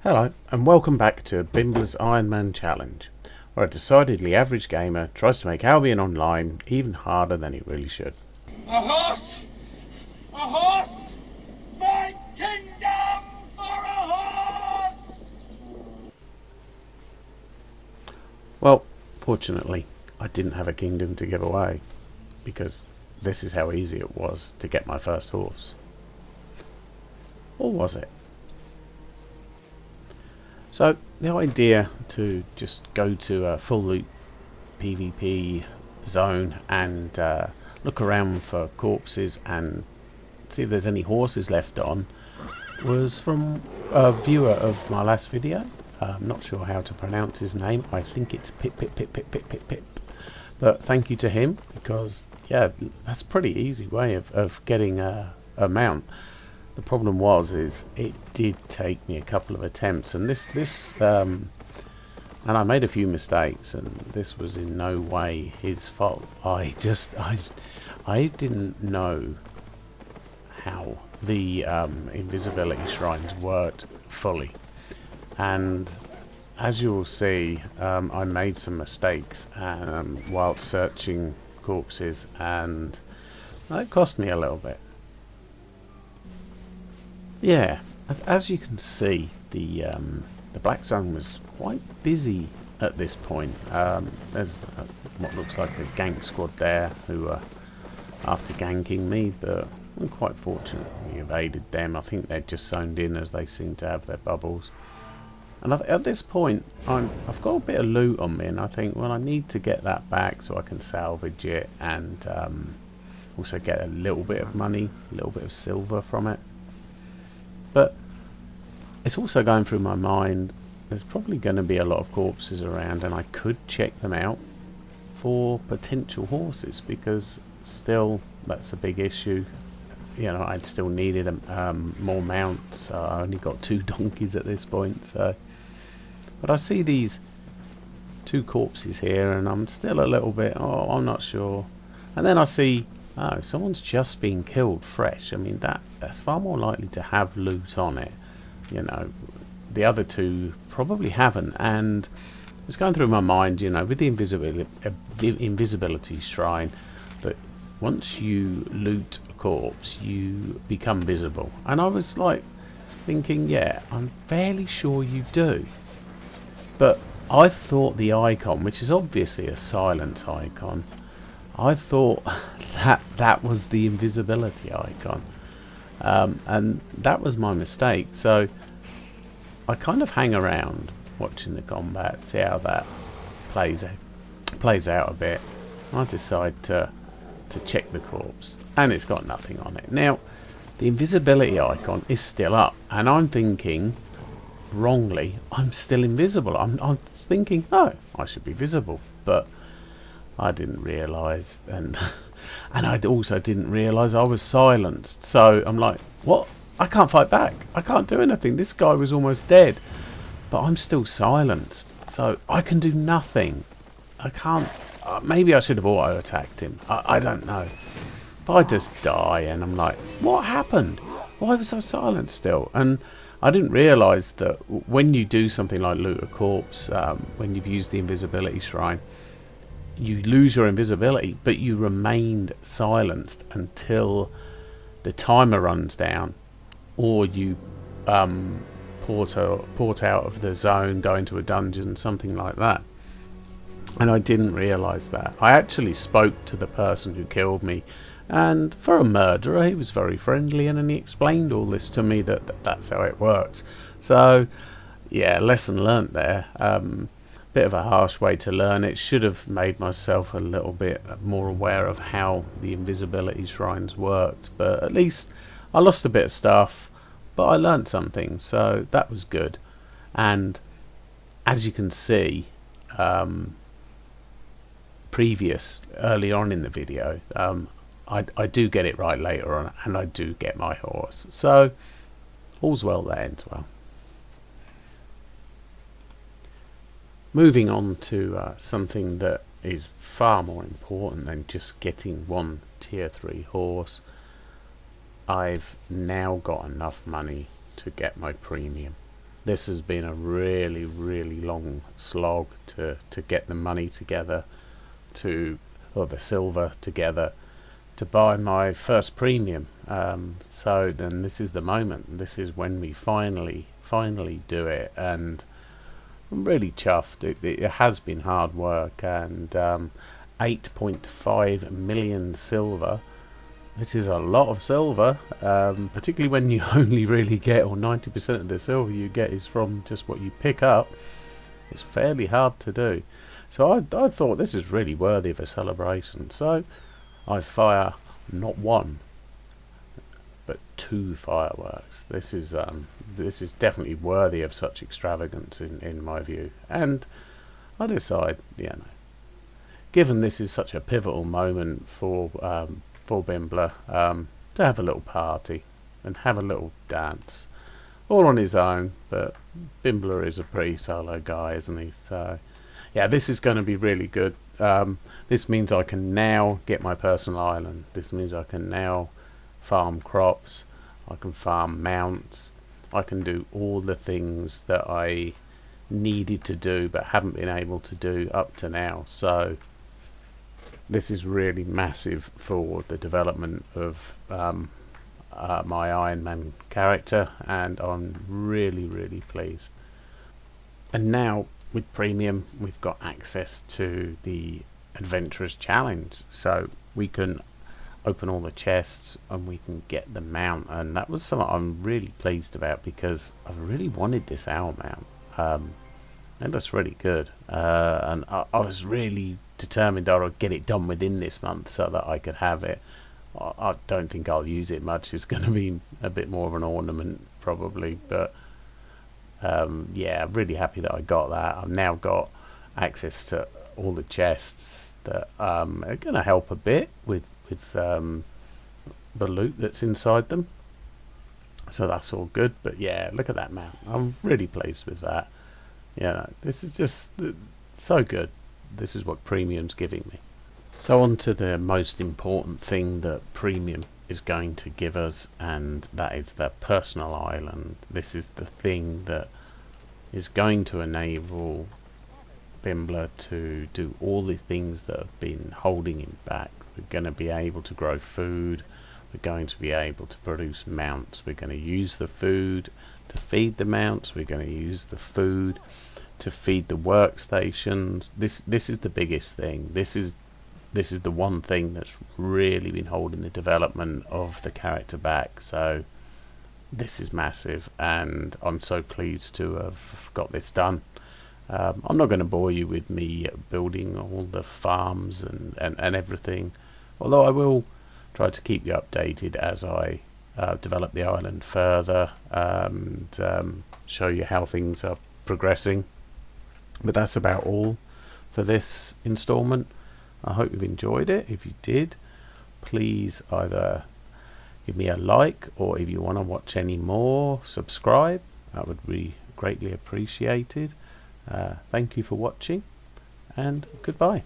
Hello and welcome back to Bimbler's Ironman Challenge, where a decidedly average gamer tries to make Albion Online even harder than he really should. A horse! A horse! My kingdom for a horse! Well, fortunately, I didn't have a kingdom to give away, because this is how easy it was to get my first horse. Or was it? So the idea to just go to a full loot PvP zone and look around for corpses and see if there's any horses left on was from a viewer of my last video. I'm not sure how to pronounce his name. I think it's Pip. But thank you to him, because yeah, that's a pretty easy way of getting a mount. The problem is it did take me a couple of attempts, and and I made a few mistakes, and this was in no way his fault. I didn't know how the invisibility shrines worked fully, and as you will see, I made some mistakes while searching corpses, and that cost me a little bit. Yeah, as you can see, the black zone was quite busy at this point. There's what looks like a gank squad there who are after ganking me, but I'm quite fortunate we evaded them. I think they're just zoned in, as they seem to have their bubbles. And at this point, I've got a bit of loot on me, and I think, well, I need to get that back so I can salvage it and also get a little bit of money, a little bit of silver from it. But it's also going through my mind, there's probably going to be a lot of corpses around, and I could check them out for potential horses, because still that's a big issue. You know, I'd still needed more mounts. I only got 2 donkeys at this point. So, but I see these 2 corpses here, and I'm still a little bit, I'm not sure. And then I see, oh, someone's just been killed fresh. I mean, that's far more likely to have loot on it. You know, the other 2 probably haven't. And it's going through my mind, you know, with the invisibility shrine, that once you loot a corpse, you become visible. And I was like thinking, yeah, I'm fairly sure you do. But I thought the icon, which is obviously a silence icon, I thought that was the invisibility icon, and that was my mistake. So I kind of hang around watching the combat, see how that plays out a bit. I decide to check the corpse, and it's got nothing on it. Now the invisibility icon is still up, and I'm thinking, wrongly, I'm still invisible. I'm thinking, oh, I should be visible, but I didn't realise, and I also didn't realise I was silenced. So I'm like, what? I can't fight back. I can't do anything. This guy was almost dead, but I'm still silenced. So I can do nothing. I can't. Maybe I should have auto-attacked him. I don't know. But I just die, and I'm like, what happened? Why was I silent still? And I didn't realise that when you do something like loot a corpse, when you've used the invisibility shrine, you lose your invisibility, but you remained silenced until the timer runs down, or you port out of the zone, go into a dungeon, something like that. And I didn't realise that. I actually spoke to the person who killed me, and for a murderer, he was very friendly, and then he explained all this to me, that's how it works. So yeah, lesson learnt there. Bit of a harsh way to learn. It should have made myself a little bit more aware of how the invisibility shrines worked, but at least I lost a bit of stuff, but I learned something, so that was good. And as you can see, early on in the video, I do get it right later on, and I do get my horse, so all's well that ends well. Moving on to something that is far more important than just getting one tier 3 horse. I've now got enough money to get my premium. This has been a really, really long slog to get the money together, or the silver together, to buy my first premium. So then this is the moment. This is when we finally do it, and I'm really chuffed. It has been hard work, and 8.5 million silver. It is a lot of silver, particularly when you only really get, or 90% of the silver you get is from just what you pick up. It's fairly hard to do. So I thought this is really worthy of a celebration. So I fire not one, but 2 fireworks. This is definitely worthy of such extravagance in my view. And I decide, given this is such a pivotal moment for Bimbler, to have a little party and have a little dance, all on his own. But Bimbler is a pretty solo guy, isn't he? So yeah, this is going to be really good. This means I can now get my personal island. This means I can now farm crops, I can farm mounts, I can do all the things that I needed to do but haven't been able to do up to now. So this is really massive for the development of my Ironman character, and I'm really, really pleased. And now with Premium, we've got access to the Adventurers Challenge, so we can open all the chests and we can get the mount, and that was something I'm really pleased about, because I've really wanted this owl mount. It looks really good, and I was really determined that I'd get it done within this month so that I could have it. I don't think I'll use it much. It's going to be a bit more of an ornament probably, but yeah, I'm really happy that I got that. I've now got access to all the chests that are going to help a bit with the loot that's inside them, so that's all good. But yeah, look at that mount. I'm really pleased with that. This is just so good. This is what Premium's giving me. So on to the most important thing that Premium is going to give us, and that is the personal island. This is the thing that is going to enable Bimbler to do all the things that have been holding him back. We're going to be able to grow food, we're going to be able to produce mounts, we're going to use the food to feed the mounts, we're going to use the food to feed the workstations. This is the biggest thing. This is the one thing that's really been holding the development of the character back. So this is massive, and I'm so pleased to have got this done. I'm not going to bore you with me building all the farms and everything, although I will try to keep you updated as I develop the island further and show you how things are progressing. But that's about all for this installment. I hope you've enjoyed it. If you did, please either give me a like, or if you want to watch any more, subscribe. That would be greatly appreciated. Thank you for watching, and goodbye.